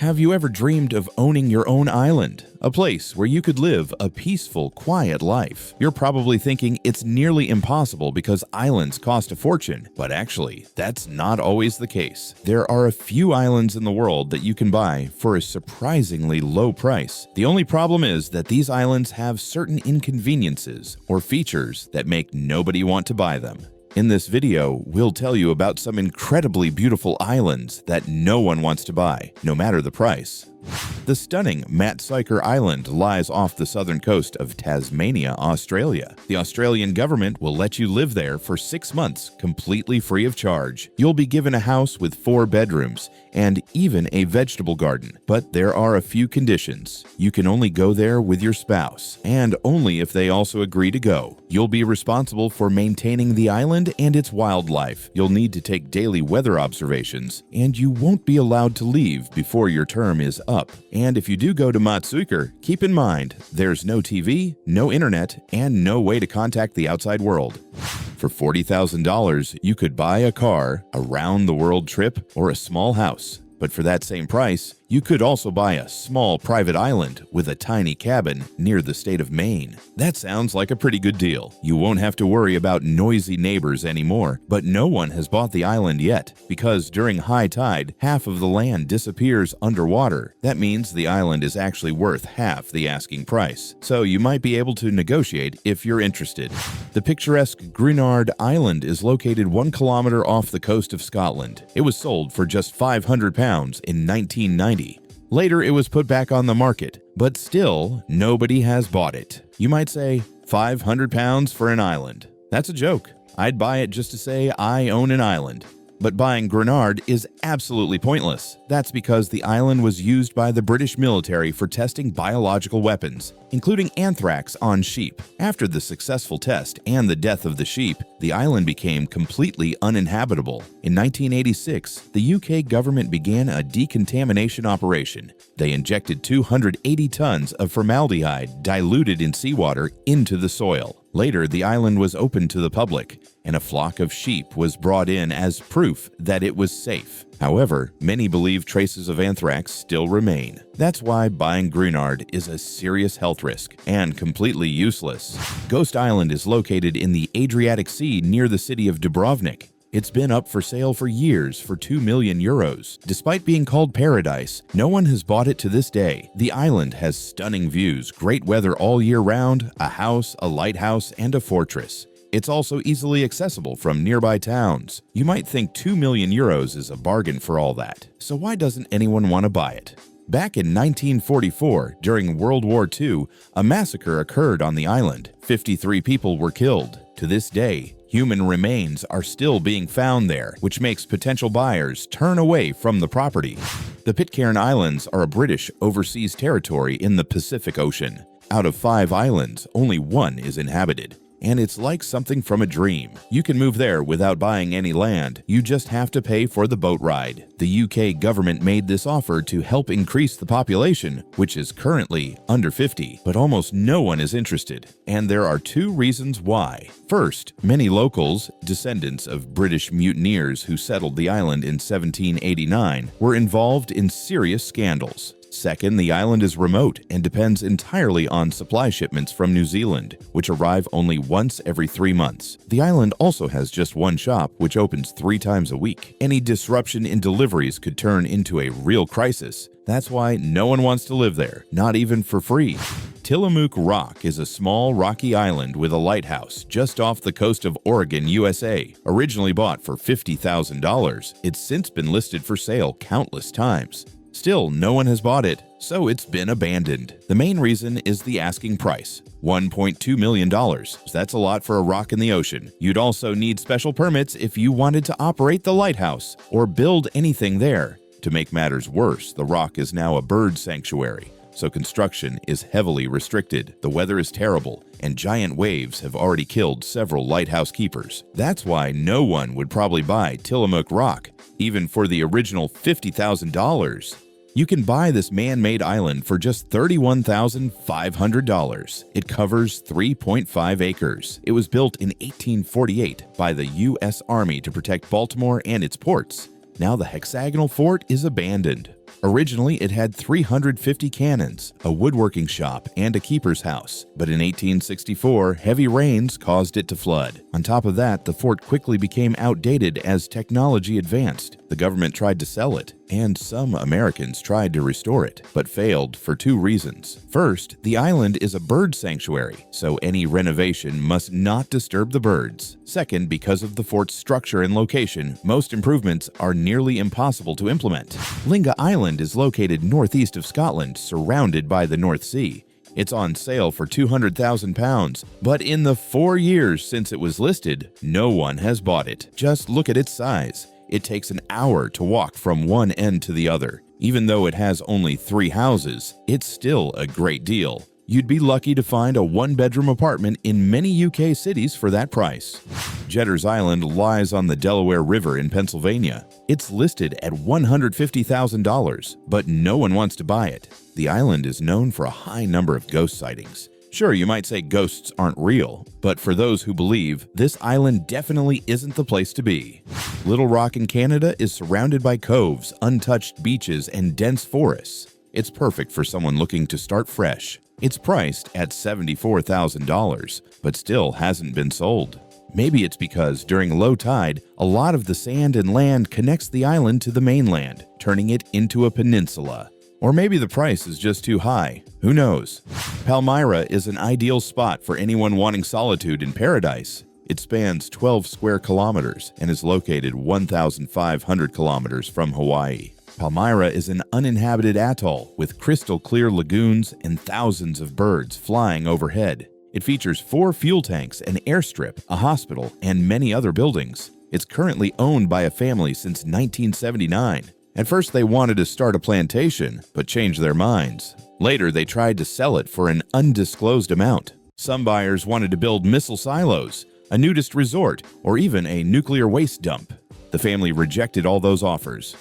Have you ever dreamed of owning your own island? A place where you could live a peaceful, quiet life. You're probably thinking it's nearly impossible because islands cost a fortune, but actually, that's not always the case. There are a few islands in the world that you can buy for a surprisingly low price. The only problem is that these islands have certain inconveniences or features that make nobody want to buy them. In this video, we'll tell you about some incredibly beautiful islands that no one wants to buy, no matter the price. The stunning Mattsyker Island lies off the southern coast of Tasmania, Australia. The Australian government will let you live there for 6 months completely free of charge. You'll be given a house with 4 bedrooms and even a vegetable garden. But there are a few conditions. You can only go there with your spouse, and only if they also agree to go. You'll be responsible for maintaining the island and its wildlife. You'll need to take daily weather observations, and you won't be allowed to leave before your term is up. And if you do go to Mattsyker, keep in mind there's no TV, no internet, and no way to contact the outside world. For $40,000, you could buy a car, a round-the-world trip, or a small house. But for that same price, you could also buy a small private island with a tiny cabin near the state of Maine. That sounds like a pretty good deal. You won't have to worry about noisy neighbors anymore, but no one has bought the island yet because during high tide, half of the land disappears underwater. That means the island is actually worth half the asking price, so you might be able to negotiate if you're interested. The picturesque Grinard Island is located 1 kilometer off the coast of Scotland. It was sold for just £500 in 1990. Later, it was put back on the market, but still, nobody has bought it. You might say, £500 for an island. That's a joke. I'd buy it just to say I own an island. But buying Grinard is absolutely pointless. That's because the island was used by the British military for testing biological weapons, including anthrax on sheep. After the successful test and the death of the sheep, the island became completely uninhabitable. In 1986, the UK government began a decontamination operation. They injected 280 tons of formaldehyde diluted in seawater into the soil. Later, the island was opened to the public, and a flock of sheep was brought in as proof that it was safe. However, many believe traces of anthrax still remain. That's why buying Grinard is a serious health risk and completely useless. Ghost Island is located in the Adriatic Sea near the city of Dubrovnik. It's been up for sale for years for €2 million. Despite being called paradise, no one has bought it to this day. The island has stunning views, great weather all year round, a house, a lighthouse, and a fortress. It's also easily accessible from nearby towns. You might think €2 million is a bargain for all that. So why doesn't anyone want to buy it? Back in 1944, during World War II, a massacre occurred on the island. 53 people were killed. To this day, human remains are still being found there, which makes potential buyers turn away from the property. The Pitcairn Islands are a British overseas territory in the Pacific Ocean. Out of 5 islands, only 1 is inhabited. And it's like something from a dream. You can move there without buying any land. You just have to pay for the boat ride. The UK government made this offer to help increase the population, which is currently under 50, but almost no one is interested. And there are 2 reasons why. First, many locals, descendants of British mutineers who settled the island in 1789, were involved in serious scandals. Second, the island is remote and depends entirely on supply shipments from New Zealand, which arrive only once every 3 months. The island also has just 1 shop, which opens 3 times a week. Any disruption in deliveries could turn into a real crisis. That's why no one wants to live there, not even for free. Tamuk Rock is a small rocky island with a lighthouse just off the coast of Oregon, USA. Originally bought for $50,000, it's since been listed for sale countless times. Still, no one has bought it, so it's been abandoned. The main reason is the asking price, $1.2 million. That's a lot for a rock in the ocean. You'd also need special permits if you wanted to operate the lighthouse or build anything there. To make matters worse, the rock is now a bird sanctuary, so construction is heavily restricted. The weather is terrible, and giant waves have already killed several lighthouse keepers. That's why no one would probably buy Tamuk Rock, even for the original $50,000. You can buy this man-made island for just $31,500. It covers 3.5 acres. It was built in 1848 by the U.S. Army to protect Baltimore and its ports. Now the hexagonal fort is abandoned. Originally, it had 350 cannons, a woodworking shop, and a keeper's house, but in 1864, heavy rains caused it to flood. On top of that, the fort quickly became outdated as technology advanced. The government tried to sell it, and some Americans tried to restore it, but failed for two reasons. First, the island is a bird sanctuary, so any renovation must not disturb the birds. Second, because of the fort's structure and location, most improvements are nearly impossible to implement. Linga Island is located northeast of Scotland, surrounded by the North Sea. It's on sale for £200,000, but in the 4 years since it was listed, no one has bought it. Just look at its size. It takes an hour to walk from one end to the other. Even though it has only 3 houses, it's still a great deal. You'd be lucky to find a one-bedroom apartment in many UK cities for that price. Jeder's Island lies on the Delaware River in Pennsylvania. It's listed at $150,000, but no one wants to buy it. The island is known for a high number of ghost sightings. Sure, you might say ghosts aren't real, but for those who believe, this island definitely isn't the place to be. Little Rock in Canada is surrounded by coves, untouched beaches, and dense forests. It's perfect for someone looking to start fresh. It's priced at $74,000, but still hasn't been sold. Maybe it's because during low tide, a lot of the sand and land connects the island to the mainland, turning it into a peninsula. Or maybe the price is just too high. Who knows? Palmyra is an ideal spot for anyone wanting solitude in paradise. It spans 12 square kilometers and is located 1,500 kilometers from Hawaii. Palmyra is an uninhabited atoll with crystal-clear lagoons and thousands of birds flying overhead. It features 4 fuel tanks, an airstrip, a hospital, and many other buildings. It's currently owned by a family since 1979. At first, they wanted to start a plantation, but changed their minds. Later, they tried to sell it for an undisclosed amount. Some buyers wanted to build missile silos, a nudist resort, or even a nuclear waste dump. The family rejected all those offers.